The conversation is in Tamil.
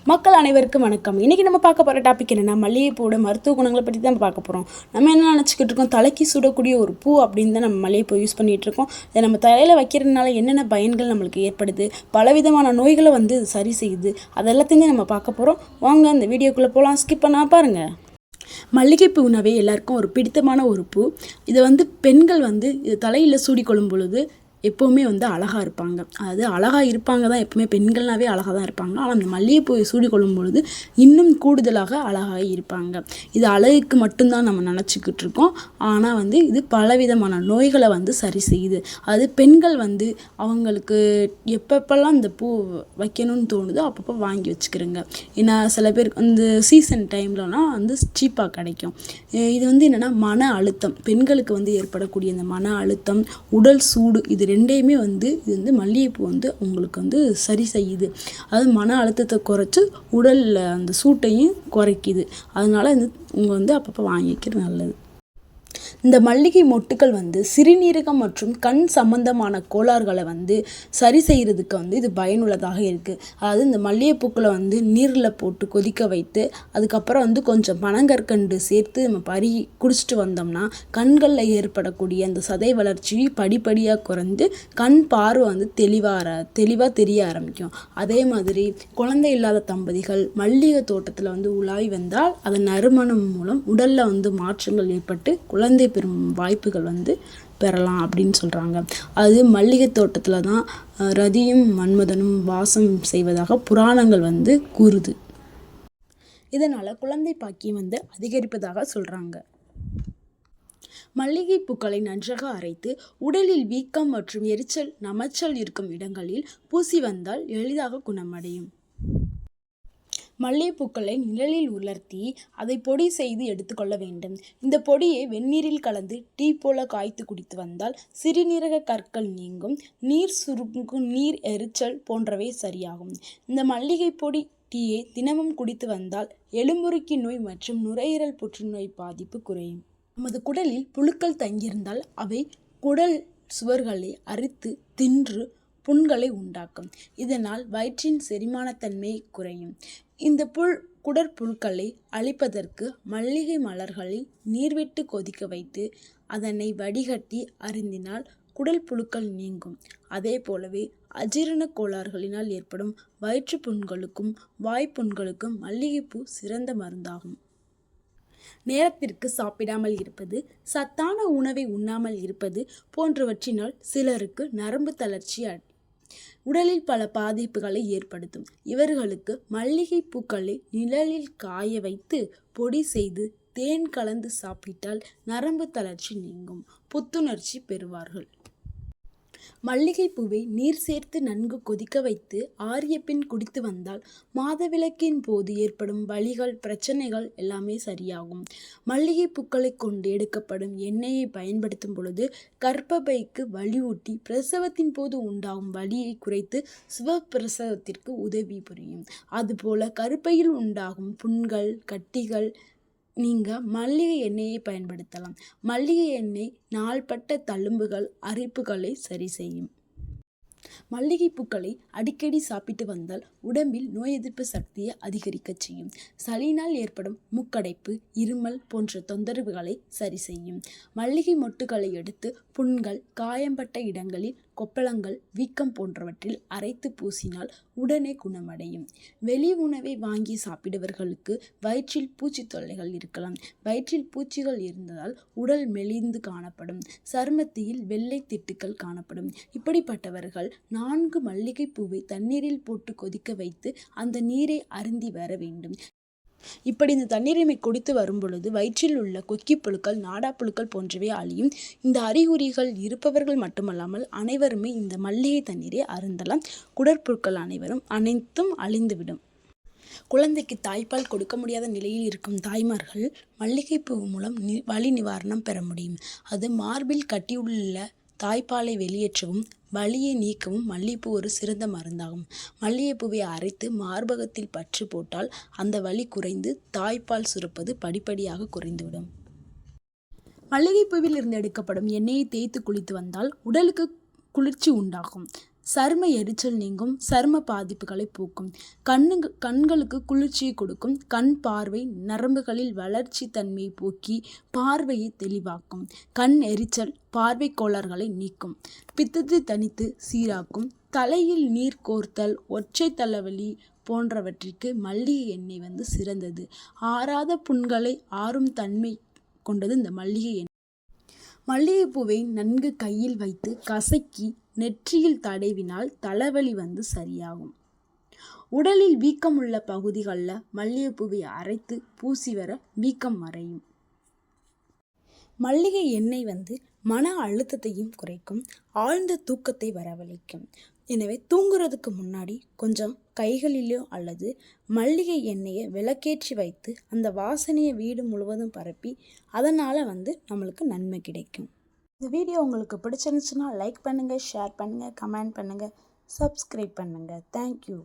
மக்கள் அனைவருக்கும் வணக்கம். இன்றைக்கி நம்ம பார்க்க போகிற டாபிக் என்னென்னா, மல்லிகைப்பூவோட மருத்துவ குணங்களை பற்றி தான் பார்க்க போகிறோம். நம்ம என்ன நினச்சிக்கிட்டு இருக்கோம், தலைக்கு சுடக்கூடிய ஒரு பூ அப்படின்னு தான் நம்ம மல்லிகைப்பூ யூஸ் பண்ணிகிட்ருக்கோம். இதை நம்ம தலையில் வைக்கிறதுனால என்னென்ன பயன்கள் நம்மளுக்கு ஏற்படுது, பலவிதமான நோய்களை இது சரி செய்யுது, அதெல்லாத்தையுமே நம்ம பார்க்க போகிறோம். வாங்க அந்த வீடியோக்குள்ளே போகலாம். ஸ்கிப் பண்ணா பாருங்கள். மல்லிகைப்பூனாவே எல்லாருக்கும் ஒரு பிடித்தமான ஒரு பூ. இதை பெண்கள் இது தலையில் சூடிக்கொள்ளும் பொழுது எப்போவுமே அழகாக இருப்பாங்க. அதாவது அழகாக இருப்பாங்க தான், எப்போவுமே பெண்கள்னாவே அழகாக தான் இருப்பாங்க. ஆனால் அந்த மல்லிகைப்பூவை சூடிக்கொள்ளும் பொழுது இன்னும் கூடுதலாக அழகாக இருப்பாங்க. இது அழகுக்கு மட்டும்தான் நம்ம நினச்சிக்கிட்டு இருக்கோம். ஆனால் இது பலவிதமான நோய்களை சரி செய்யுது. அது பெண்கள் அவங்களுக்கு எப்பப்பெல்லாம் இந்த பூ வைக்கணும்னு தோணுதோ அப்பப்போ வாங்கி வச்சுக்கிறேங்க. ஏன்னா சில பேர் சீசன் டைம்லலாம் சீப்பாக கிடைக்கும். இது என்னென்னா, மன அழுத்தம், பெண்களுக்கு ஏற்படக்கூடிய இந்த மன அழுத்தம், உடல் சூடு, இது ரெண்டையுமே இது மல்லிகைப்பூ உங்களுக்கு சரி செய்யுது. அதாவது மன அழுத்தத்தை குறைச்சி உடலில் அந்த சூட்டையும் குறைக்குது. அதனால் உங்கள் அப்பப்போ வாங்கிக்கிறது நல்லது. இந்த மல்லிகை மொட்டுக்கள் சிறுநீரகம் மற்றும் கண் சம்பந்தமான கோளாறுகளை சரி செய்கிறதுக்கு இது பயனுள்ளதாக இருக்குது. அதாவது இந்த மல்லிகைப்பூக்களை நீரில் போட்டு கொதிக்க வைத்து அதுக்கப்புறம் கொஞ்சம் பனங்கற்கண்டு சேர்த்து நம்ம குடிச்சிட்டு வந்தோம்னா கண்களில் ஏற்படக்கூடிய அந்த சதை வளர்ச்சி படிப்படியாக குறைந்து கண் பார்வை தெளிவாக தெரிய ஆரம்பிக்கும். அதே மாதிரி குழந்தை இல்லாத தம்பதிகள் மல்லிகை தோட்டத்தில் உலாவி வந்தால் அதன் நறுமணம் மூலம் உடலில் மாற்றங்கள் ஏற்பட்டு குழந்தை பெறும் வாய்ப்புகள் பெறலாம் அப்படின்னு சொல்கிறாங்க. அது மல்லிகை தோட்டத்தில் தான் ரதியும் மன்மதனும் வாசம் செய்வதாக புராணங்கள் கூறுது. இதனால் குழந்தை பாக்கியம் அதிகரிப்பதாக சொல்கிறாங்க. மல்லிகை பூக்களை நன்றாக அரைத்து உடலில் வீக்கம் மற்றும் எரிச்சல் நமைச்சல் இருக்கும் இடங்களில் பூசி வந்தால் எளிதாக குணமடையும். மல்லிகைப்பூக்களை நிழலில் உலர்த்தி அதை பொடி செய்து எடுத்துக்கொள்ள வேண்டும். இந்த பொடியை வெந்நீரில் கலந்து டீ போல காய்த்து குடித்து வந்தால் சிறுநீரக கற்கள் நீங்கும், நீர் சுருங்கும், நீர் எரிச்சல் போன்றவை சரியாகும். இந்த மல்லிகை பொடி டீயை தினமும் குடித்து வந்தால் எலும்புருக்கி நோய் மற்றும் நுரையீரல் புற்றுநோய் பாதிப்பு குறையும். நமது குடலில் புழுக்கள் தங்கியிருந்தால் அவை குடல் சுவர்களை அரித்து தின்று புண்களை உண்டாக்கும். இதனால் வயிற்றின் செரிமானத்தன்மை குறையும். இந்த குடற்புழுக்களை அழிப்பதற்கு மல்லிகை மலர்களை நீர்விட்டு கொதிக்க வைத்து அதனை வடிகட்டி அருந்தினால் குடல் புழுக்கள் நீங்கும். அதே போலவே அஜீரண கோளாறுகளினால் ஏற்படும் வயிற்று புண்களுக்கும் வாய்ப்புண்களுக்கும் மல்லிகைப்பூ சிறந்த மருந்தாகும். நேரத்திற்கு சாப்பிடாமல் இருப்பது, சத்தான உணவை உண்ணாமல் இருப்பது போன்றவற்றினால் சிலருக்கு நரம்பு தளர்ச்சி உடலில் பல பாதிப்புகளை ஏற்படுத்தும். இவர்களுக்கு மல்லிகை பூக்களை நிழலில் காய வைத்து பொடி செய்து தேன் கலந்து சாப்பிட்டால் நரம்பு தளர்ச்சி நீங்கும், புத்துணர்ச்சி பெறுவார்கள். மல்லிகைப்பூவை நீர் சேர்த்து நன்கு கொதிக்க வைத்து ஆறிய பின் குடித்து வந்தால் மாதவிலக்கின் போது ஏற்படும் வலிகள் பிரச்சனைகள் எல்லாமே சரியாகும். மல்லிகை பூக்களை கொண்டு எடுக்கப்படும் எண்ணெயை பயன்படுத்தும் பொழுது கர்ப்பப்பைக்கு வலியூட்டி பிரசவத்தின் போது உண்டாகும் வலியை குறைத்து சுகப்பிரசவத்திற்கு உதவி புரியும். அதுபோல கருப்பையில் உண்டாகும் புண்கள் கட்டிகள் நீங்க மல்லிகை எண்ணெயை பயன்படுத்தலாம். மல்லிகை எண்ணெய் நாள்பட்ட தழும்புகள் அரிப்புகளை சரி செய்யும். மல்லிகை பூக்களை அடிக்கடி சாப்பிட்டு வந்தால் உடம்பில் நோய் எதிர்ப்பு சக்தியை அதிகரிக்க செய்யும். சளியினால் ஏற்படும் மூக்கடைப்பு, இருமல் போன்ற தொந்தரவுகளை சரி செய்யும். மல்லிகை மொட்டுகளை எடுத்து புண்கள், காயம்பட்ட இடங்களில் கொப்பளங்கள், வீக்கம் போன்றவற்றில் அரைத்து பூசினால் உடனே குணமடையும். வெளி உணவை வாங்கி சாப்பிடுவர்களுக்கு வயிற்றில் பூச்சி தொல்லைகள் இருக்கலாம். வயிற்றில் பூச்சிகள் இருந்ததால் உடல் மெலிந்து காணப்படும், சருமத்தியில் வெள்ளை திட்டுக்கள் காணப்படும். இப்படிப்பட்டவர்கள் 4 மல்லிகை பூவை தண்ணீரில் போட்டு கொதிக்க வைத்து அந்த நீரை அருந்தி வர வேண்டும். இப்படி இந்த தண்ணீரை குடித்து வரும் பொழுது வயிற்றில் உள்ள கொக்கி புழுக்கள், நாடா புழுக்கள் போன்றவை அழியும். இந்த அறிகுறிகள் இருப்பவர்கள் மட்டுமல்லாமல் அனைவருமே இந்த மல்லிகை தண்ணீரை அருந்தலாம். குடற்புழுக்கள் அனைத்தும் அழிந்துவிடும். குழந்தைக்கு தாய்ப்பால் கொடுக்க முடியாத நிலையில் இருக்கும் தாய்மார்கள் மல்லிகைப்பூ மூலம் வலி நிவாரணம் பெற முடியும். அது மார்பில் கட்டியுள்ள தாய்ப்பாலை வெளியேற்றவும் வலியை நீக்கவும் மல்லிகைப்பூ ஒரு சிறந்த மருந்தாகும். மல்லிகைப்பூவை அரைத்து மார்பகத்தில் பற்று போட்டால் அந்த வலி குறைந்து தாய்ப்பால் சுரப்பது படிப்படியாக குறைந்துவிடும். மல்லிகைப்பூவில் இருந்து எடுக்கப்படும் எண்ணெயை தேய்த்து குளித்து வந்தால் உடலுக்கு குளிர்ச்சி உண்டாகும். சரும எரிச்சல் நீங்கும், சரும பாதிப்புகளை போக்கும், கண்களுக்கு குளிர்ச்சியை கொடுக்கும், கண் பார்வை நரம்புகளில் வளர்ச்சி தன்மையை போக்கி பார்வையை தெளிவாக்கும், கண் எரிச்சல் பார்வை கோளாறுகளை நீக்கும், பித்தத்தை தணித்து சீராக்கும், தலையில் நீர் கோர்த்தல், ஒற்றை தலைவலி போன்றவற்றிற்கு மல்லிகை எண்ணெய் சிறந்தது. ஆறாத புண்களை ஆறும் தன்மை கொண்டது இந்த மல்லிகை எண்ணெய். மல்லிகைப்பூவை நன்கு கையில் வைத்து கசக்கி நெற்றியில் தடவினால் தலைவலி சரியாகும். உடலில் வீக்கம் உள்ள பகுதிகளில் மல்லிகைப்பூவை அரைத்து பூசி வர வீக்கம் மறையும். மல்லிகை எண்ணெய் மன அழுத்தத்தையும் குறைக்கும், ஆழ்ந்த தூக்கத்தை வரவழைக்கும். எனவே தூங்குறதுக்கு முன்னாடி கொஞ்சம் கைகளிலோ அல்லது மல்லிகை எண்ணெயை விளக்கேற்றி வைத்து அந்த வாசனையை வீடு முழுவதும் பரப்பி அதனால் நம்மளுக்கு நன்மை கிடைக்கும். இந்த வீடியோ உங்களுக்கு பிடிச்சிருந்துச்சுன்னா லைக் பண்ணுங்கள், ஷேர் பண்ணுங்கள், கமெண்ட் பண்ணுங்கள், சப்ஸ்கிரைப் பண்ணுங்கள். தேங்க்யூ.